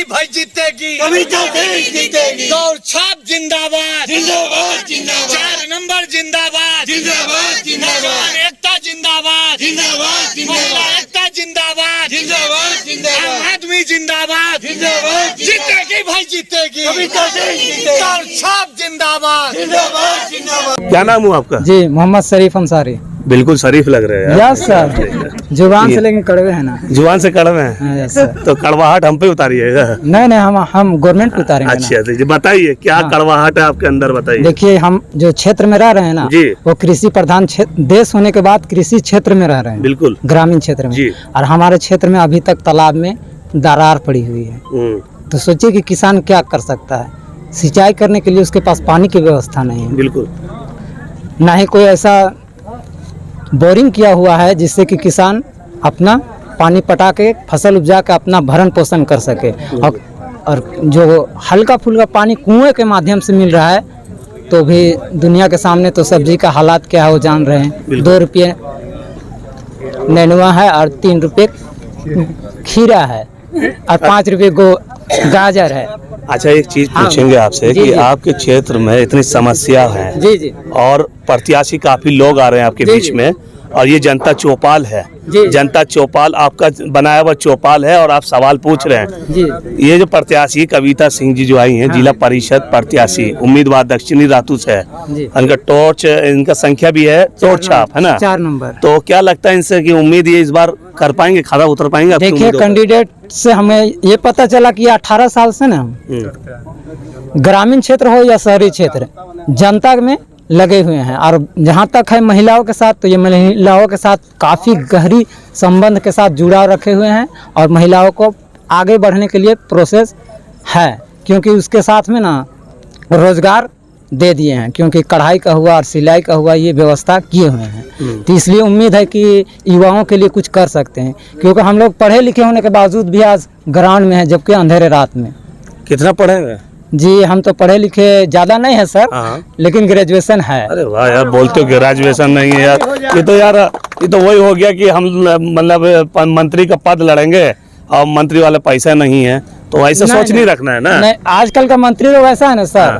जीतेगी भाई जीतेगी, कविता सिंह जीतेगी। दौड़ छाप जिंदाबाद जिंदाबाद जिंदाबाद 4 नंबर जिंदाबाद जिंदाबाद जिंदाबाद नौजवान एकता जिंदाबाद जिंदाबाद महिला जिंदाबाद एकता जिंदाबाद जिंदाबाद आम जिंदाबाद आदमी जिंदाबाद जिंदाबाद जीतेगी भाई जीतेगी, कविता सिंह जीतेगी। दौड़ छाप जिंदाबाद जिंदाबाद जिंदाबाद। क्या नाम हुआ आपका? जी मोहम्मद शरीफ अंसारी। बिल्कुल शरीफ लग रहे हैं यार। यस सर, जुबान से लेकिन कड़वे हैं ना। जुबान से कड़वे हैं। हाँ, यस सर। तो कड़वाहट हम पे उतारिएगा। नहीं हम गवर्नमेंट पे उतारेंगे ना। अच्छा तो बताइए क्या हाँ। कड़वाहट है आपके अंदर, बताइए। देखिए हम जो क्षेत्र में रह रहे हैं ना जी। वो कृषि प्रधान देश होने के बाद कृषि क्षेत्र में रह रहे हैं, बिल्कुल ग्रामीण क्षेत्र में। जी। और हमारे क्षेत्र में अभी तक तालाब में दरार पड़ी हुई है। तो सोचिए कि किसान क्या कर सकता है, सिंचाई करने के लिए उसके पास पानी की व्यवस्था नहीं है, बिल्कुल ना ही कोई ऐसा बोरिंग किया हुआ है जिससे कि किसान अपना पानी पटा के फसल उपजा के अपना भरण पोषण कर सके। और जो हल्का फुल्का पानी कुएं के माध्यम से मिल रहा है तो भी दुनिया के सामने तो सब्जी का हालात क्या है वो जान रहे हैं। 2 रुपये नेनुआ है और 3 रुपये खीरा है और 5 रुपये गाजर है। अच्छा एक चीज हाँ। पूछेंगे आपसे जी, कि जी। आपके क्षेत्र में इतनी समस्या है जी जी और प्रत्याशी काफी लोग आ रहे हैं आपके जी, बीच जी। में, और ये जनता चौपाल है। जी। जनता चौपाल आपका बनाया हुआ चौपाल है और आप सवाल पूछ रहे हैं। जी ये जो प्रत्याशी कविता सिंह जी जो आई हैं, हाँ। जिला परिषद प्रत्याशी उम्मीदवार दक्षिणी रातू से है, जी। उनका टॉर्च इनका संख्या भी है, टॉर्च छाप है ना। 4 नंबर। तो क्या लगता है इनसे कि उम्मीद ये इस बार कर पाएंगे, खरा उतर पाएंगे? आपकी देखिए उम्मीदों पर? कैंडिडेट से हमें ये पता चला कि 18 साल से ना ग्रामीण क्षेत्र हो या शहरी क्षेत्र जनता में लगे हुए हैं। और जहाँ तक है महिलाओं के साथ, तो ये महिलाओं के साथ काफ़ी गहरी संबंध के साथ जुड़ाव रखे हुए हैं और महिलाओं को आगे बढ़ने के लिए प्रोसेस है, क्योंकि उसके साथ में ना रोजगार दे दिए हैं, क्योंकि कढ़ाई का हुआ और सिलाई का हुआ ये व्यवस्था किए हुए हैं। तो इसलिए उम्मीद है कि युवाओं के लिए कुछ कर सकते हैं, क्योंकि हम लोग पढ़े लिखे होने के बावजूद भी आज ग्राउंड में है, जबकि अंधेरे रात में। कितना पढ़े हुए? जी हम तो पढ़े लिखे ज़्यादा नहीं है सर, लेकिन ग्रेजुएशन है। अरे वाह यार, बोलते हो ग्रेजुएशन नहीं है यार। ये तो वही हो गया कि हम मतलब मंत्री का पद लड़ेंगे और मंत्री वाला पैसा नहीं है, तो ऐसा सोच नहीं रखना है ना। नहीं, आजकल का मंत्री तो वैसा है ना सर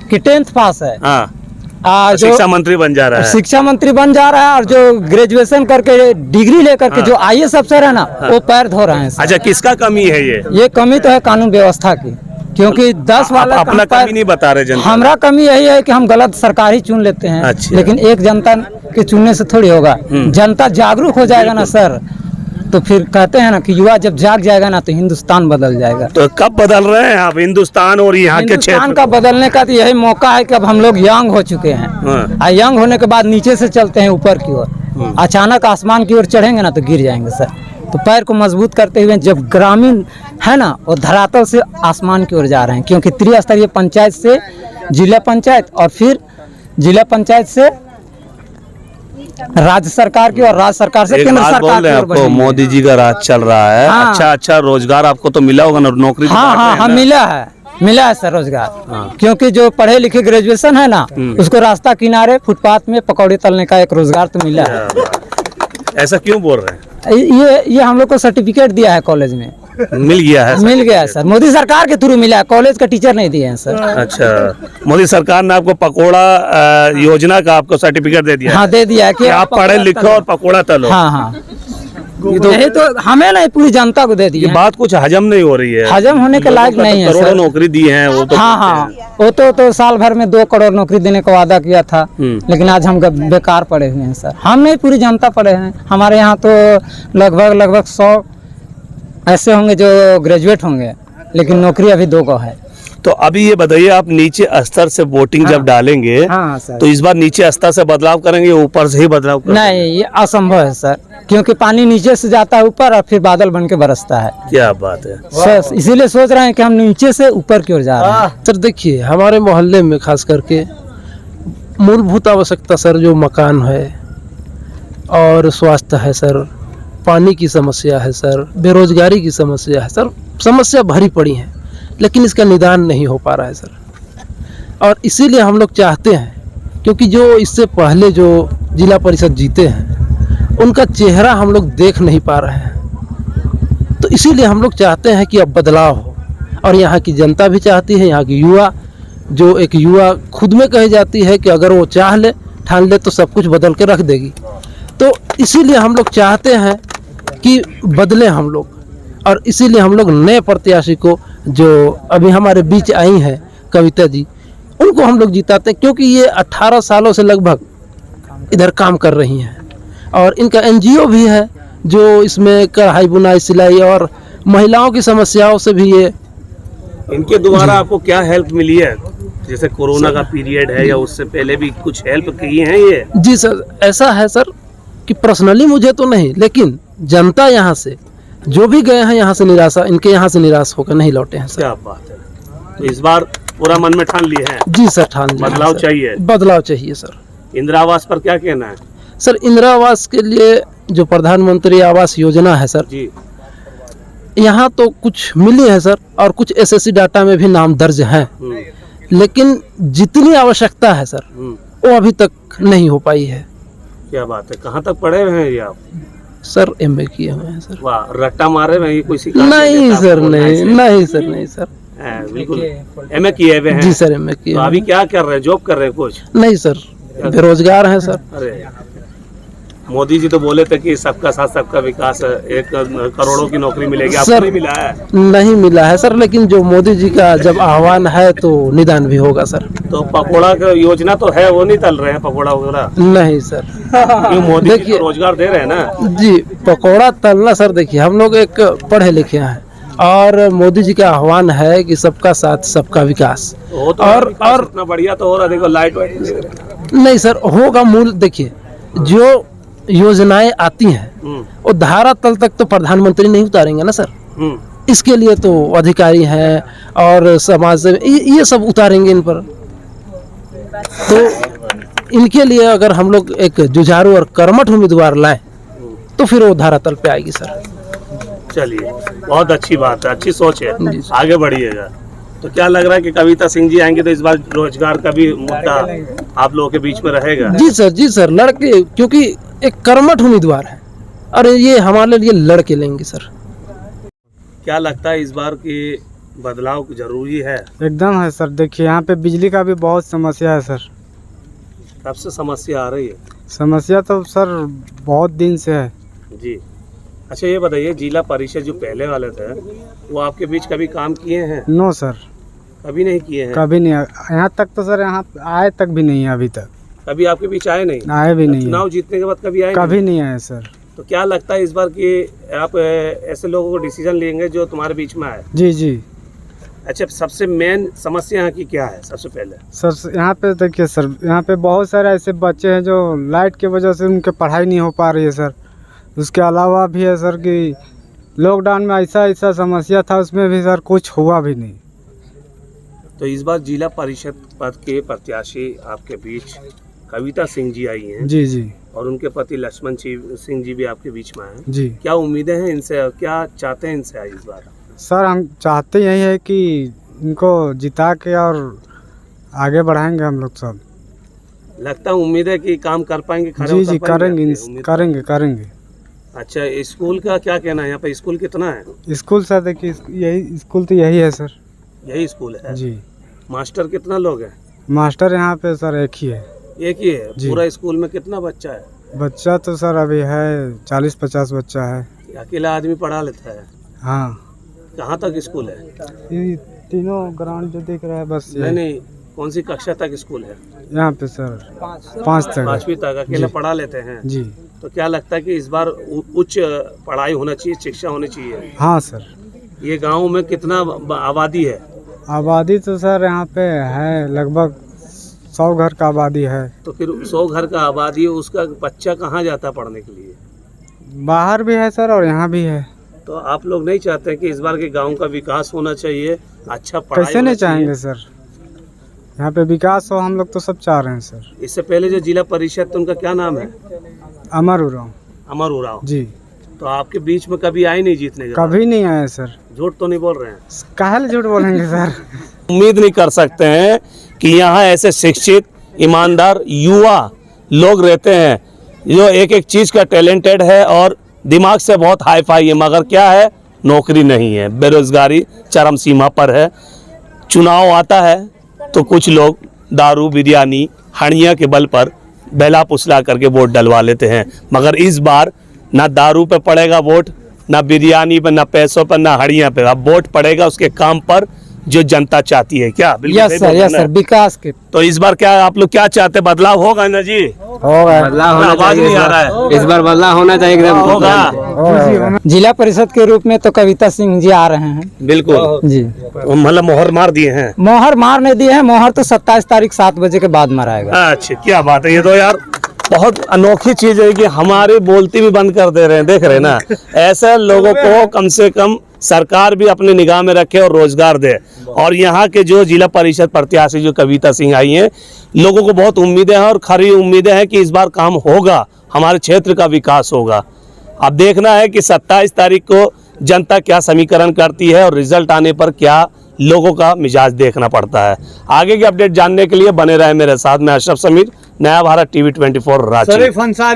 कि 10th पास है, हाँ, जो शिक्षा मंत्री बन जा रहा है। शिक्षा मंत्री बन जा रहा है, और जो ग्रेजुएशन करके डिग्री लेकर के जो IAS अफसर है ना वो पैर धो रहे हैं सर। अच्छा किसका कमी है ये कमी तो है कानून व्यवस्था की, क्योंकि 10 वाला अपना कमी नहीं बता रहे जनता। हमरा कमी यही है कि हम गलत सरकार ही चुन लेते हैं। अच्छा। लेकिन एक जनता के चुनने से थोड़ी होगा। जनता जागरूक हो जाएगा ना सर, तो फिर कहते हैं ना कि युवा जब जाग जाएगा ना तो हिंदुस्तान बदल जाएगा। तो कब बदल रहे हैं आप हिंदुस्तान और यहाँ के हिंदुस्तान क्षेत्र का बदलने का तो यही मौका है कि अब हम लोग यंग हो चुके हैं। और यंग होने के बाद नीचे से चलते हैं ऊपर की ओर। अचानक आसमान की ओर चढ़ेंगे ना तो गिर जाएंगे सर। तो पैर को मजबूत करते हुए जब ग्रामीण है ना वो धरातल से आसमान की ओर जा रहे हैं, क्योंकि त्रिस्तरीय पंचायत से जिला पंचायत और फिर जिला पंचायत से राज्य सरकार की और राज्य सरकार से केंद्र सरकार की ओर आपको मोदी जी का राज चल रहा है। हाँ। अच्छा रोजगार आपको तो मिला होगा ना, नौकरी तो बांट रहे हैं हाँ ना? मिला है सर रोजगार। क्योंकि जो पढ़े लिखे ग्रेजुएशन है ना उसको रास्ता किनारे फुटपाथ में पकौड़े तलने का एक रोजगार तो मिला है। ऐसा क्यों बोल रहे हैं? ये हम लोग को सर्टिफिकेट दिया है कॉलेज में, मिल गया है? मिल गया है सर, मोदी सरकार के थ्रू मिला है, कॉलेज का टीचर नहीं दिए हैं सर। अच्छा, मोदी सरकार ने आपको पकोड़ा योजना का आपको सर्टिफिकेट दे दिया? हाँ दे दिया है कि आप पढ़े लिखो और पकोड़ा तलो। हाँ यही तो हमें नहीं पूरी जनता को दे दिया। ये बात कुछ हजम नहीं हो रही है। हजम होने के लायक नहीं है करोड़ों नौकरी दी है वो तो। हाँ वो तो साल भर में 2 करोड़ नौकरी देने का वादा किया था, लेकिन आज हम बेकार पड़े हुए हैं सर। हम नहीं, पूरी जनता पड़े हैं। हमारे यहाँ तो लगभग 100 ऐसे होंगे जो ग्रेजुएट होंगे, लेकिन नौकरी अभी 2 को है। तो अभी ये बताइए, आप नीचे स्तर से वोटिंग जब डालेंगे सर। तो इस बार नीचे स्तर से बदलाव करेंगे, ऊपर से ही बदलाव करेंगे? नहीं, ये असंभव है सर, क्योंकि पानी नीचे से जाता है ऊपर और फिर बादल बन के बरसता है। क्या बात है सर, इसीलिए सोच रहे हैं कि हम नीचे से ऊपर की ओर जा रहे हैं। सर देखिए, हमारे मोहल्ले में खास करके मूलभूत आवश्यकता सर जो मकान है और स्वास्थ्य है सर, पानी की समस्या है सर, बेरोजगारी की समस्या है सर, समस्या भरी पड़ी है, लेकिन इसका निदान नहीं हो पा रहा है सर। और इसीलिए हम लोग चाहते हैं, क्योंकि जो इससे पहले जो जिला परिषद जीते हैं उनका चेहरा हम लोग देख नहीं पा रहे हैं, तो इसीलिए हम लोग चाहते हैं कि अब बदलाव हो। और यहाँ की जनता भी चाहती है, यहाँ की युवा जो एक युवा खुद में कही जाती है कि अगर वो चाह ले ठान ले तो सब कुछ बदल के रख देगी। तो इसीलिए हम लोग चाहते हैं कि बदले हम लोग, और इसीलिए हम लोग नए प्रत्याशी को जो अभी हमारे बीच आई हैं कविता जी, उनको हम लोग जिताते हैं, क्योंकि ये 18 सालों से लगभग इधर काम कर रही हैं और इनका एनजीओ भी है जो इसमें कढ़ाई बुनाई सिलाई और महिलाओं की समस्याओं से भी ये। इनके द्वारा आपको क्या हेल्प मिली है? जैसे कोरोना का पीरियड है या उससे पहले भी कुछ हेल्प की है ये? जी सर, ऐसा है सर कि पर्सनली मुझे तो नहीं, लेकिन जनता यहाँ से जो भी गए हैं यहाँ से निराशा, इनके यहाँ से निराश होकर नहीं लौटे हैं सर। क्या बात है। तो इस बार पूरा मन में ठान लिए हैं? जी सर, ठान लिया है बदलाव सर। चाहिए? बदलाव चाहिए सर। इंदिरा आवास पर क्या कहना है? सर इंदिरा आवास के लिए जो प्रधानमंत्री आवास योजना है सर, जी, यहाँ तो कुछ मिली है सर और कुछ एसएससी डाटा में भी नाम दर्ज है, लेकिन जितनी आवश्यकता है सर वो अभी तक नहीं हो पाई है। क्या बात है। कहाँ तक पढ़े हुए हैं ये आप? सर एमए किए हुए हैं सर। वाह, रट्टा मारे हुए हैं, ये कोई सिखा नहीं सर, नहीं नहीं सर, नहीं सर। बिल्कुल एमए किए हुए हैं? जी सर, एमए किए। तो अभी क्या कर रहे हैं? जॉब कर रहे हैं कुछ? नहीं सर, बेरोजगार हैं सर। अरे मोदी जी तो बोले थे कि सबका साथ सबका विकास, 1 करोड़ों की नौकरी मिलेगी, आपको सर नहीं मिला है? नहीं मिला है सर, लेकिन जो मोदी जी का जब आह्वान है तो निदान भी होगा सर। तो पकोड़ा का योजना तो है, वो नहीं तल रहे हैं पकोड़ा वगैरह? नहीं सर, क्यों? मोदी जी देखिए, तो रोजगार दे रहे हैं ना। जी पकौड़ा तलना सर, देखिए हम लोग एक पढ़े लिखे हैं और मोदी जी का आह्वान है कि सबका साथ सबका विकास। वो तो और इतना बढ़िया तो और अधिक लाइट वाइट नहीं सर होगा। मूल देखिए, जो योजनाएं आती हैं वो धारा तल तक तो प्रधानमंत्री नहीं उतारेंगे ना सर, इसके लिए तो अधिकारी हैं और समाज से ये सब उतारेंगे इन पर। तो इनके लिए अगर हम लोग एक जुझारू और कर्मठ उम्मीदवार लाएं तो फिर वो धारा तल पे आएगी सर। चलिए, बहुत अच्छी बात है, अच्छी सोच है, जी। आगे बढ़िएगा। तो क्या लग रहा है कि कविता सिंह जी आएंगे तो इस बार रोजगार का भी मुद्दा आप लोगों के बीच में रहेगा? जी सर, लड़के क्योंकि एक कर्मठ उम्मीदवार है और ये हमारे लिए लड़के लेंगे सर। क्या लगता है इस बार की बदलाव जरूरी है? एकदम है सर। देखिए यहाँ पे बिजली का भी बहुत समस्या है सर। कब से समस्या आ रही है? समस्या तो सर बहुत दिन से है जी। अच्छा ये बताइए, जिला परिषद जो पहले वाले थे वो आपके बीच कभी काम किए हैं? नो सर, कभी नहीं किए हैं? कभी नहीं। यहाँ तक तो सर यहाँ आए तक भी नहीं है, अभी तक कभी आपके बीच आए नहीं? आए भी नहीं चुनाव है, जीतने के बाद कभी आए कभी नहीं आए सर। तो क्या लगता है इस बार कि आप ऐसे लोगों को डिसीजन लेंगे जो तुम्हारे बीच में आए? जी जी अच्छा, सबसे मेन समस्या यहाँ की क्या है? सबसे पहले सर यहाँ पे देखिए सर, यहाँ पे बहुत सारे ऐसे बच्चे हैं जो लाइट की वजह से उनके पढ़ाई नहीं हो पा रही है सर। उसके अलावा भी है सर कि लॉकडाउन में ऐसा समस्या था, उसमें भी सर कुछ हुआ भी नहीं। तो इस बार जिला परिषद पद के प्रत्याशी आपके बीच कविता सिंह जी आई हैं जी जी, और उनके पति लक्ष्मण सिंह जी भी आपके बीच में आए। जी क्या उम्मीदें हैं इनसे, क्या चाहते हैं इनसे इस बार? सर हम चाहते यही है कि इनको जिता के और आगे बढ़ाएंगे हम लोग सब। लगता है उम्मीद है कि काम कर पाएंगे? खरे जी उतर जी पाएंगे करेंगे, आपकी उम्मीद? करेंगे करेंगे। अच्छा, स्कूल का क्या कहना है? यहाँ पे स्कूल कितना है? स्कूल सर देखिए, यही स्कूल तो यही है सर। यही स्कूल है जी। मास्टर कितना लोग हैं? मास्टर यहाँ पे सर एक ही है। एक ही है? जी। पूरा स्कूल में कितना बच्चा है? बच्चा तो सर अभी है 40-50 बच्चा है। अकेला आदमी पढ़ा लेता है? हाँ, कहाँ तक स्कूल है? ये तीनों ग्राउंड जो दिख रहा है बस नहीं ये नहीं, कौन सी कक्षा तक स्कूल है? यहाँ पे सर 5 तक है। 5वीं तक अकेला जी। पढ़ा लेते हैं? जी तो क्या लगता है कि इस बार उच्च पढ़ाई होना चाहिए, शिक्षा होनी चाहिए? हाँ सर। ये गांव में कितना आबादी है? आबादी तो सर यहाँ पे है लगभग 100 घर का आबादी है। तो फिर 100 घर का आबादी है, उसका बच्चा कहाँ जाता है पढ़ने के लिए? बाहर भी है सर और यहाँ भी है। तो आप लोग नहीं चाहते कि इस बार के गांव का विकास होना चाहिए, अच्छा पढ़ाई कैसे होना नहीं चाहिए? चाहेंगे सर, यहाँ पे विकास हो, हम लोग तो सब चाह रहे हैं सर। इससे पहले जो जिला परिषद तो उनका क्या नाम है? अमर उरांव। अमर उरांव। जी। तो आपके बीच में कभी आए नहीं जीतने के? कभी नहीं आए सर। झूठ तो नहीं बोल रहे हैं? काहे झूठ बोलेंगे सर। उम्मीद नहीं कर सकते हैं कि यहाँ ऐसे शिक्षित ईमानदार युवा लोग रहते हैं जो एक एक चीज़ का टैलेंटेड है और दिमाग से बहुत हाई फाई है, मगर क्या है नौकरी नहीं है, बेरोजगारी चरम सीमा पर है। चुनाव आता है तो कुछ लोग दारू बिरयानी हड़िया के बल पर बेला पुसला करके वोट डलवा लेते हैं, मगर इस बार ना दारू पे पड़ेगा वोट, ना बिरयानी पे, ना पैसों पर, ना हड़िया पे। अब वोट पड़ेगा उसके काम पर जो जनता चाहती है। क्या बिल्कुल यस सही सर, बोल रहे यस हैं सर, ना? विकास के तो इस बार क्या आप लोग क्या चाहते हैं? बदलाव होगा ना जी? बदलाव होना आवाज नहीं आ रहा चाहिए, इस बार बदलाव होना चाहिए एकदम। होगा जिला परिषद के रूप में तो कविता सिंह जी आ रहे हैं बिल्कुल। जी। मतलब मोहर मार दिए हैं। मोहर मारने दिए हैं, मोहर तो 27 तारीख 7 बजे के बाद मराएगा। अच्छा, क्या बात है, ये तो यार बहुत अनोखी चीज है कि हमारी बोलती भी बंद कर दे रहे हैं। देख रहे हैं ना, ऐसे लोगों को कम से कम सरकार भी अपनी निगाह में रखे और रोजगार दे। और यहाँ के जो जिला परिषद प्रत्याशी जो कविता सिंह आई हैं, लोगों को बहुत उम्मीदें हैं और खरी उम्मीदें हैं कि इस बार काम होगा, हमारे क्षेत्र का विकास होगा। अब देखना है कि 27 तारीख को जनता क्या समीकरण करती है और रिजल्ट आने पर क्या लोगों का मिजाज देखना पड़ता है। आगे की अपडेट जानने के लिए बने रहे मेरे साथ। मैं अशरफ समीर, नया भारत टीवी 24 रांची। शरीफ अंसारी।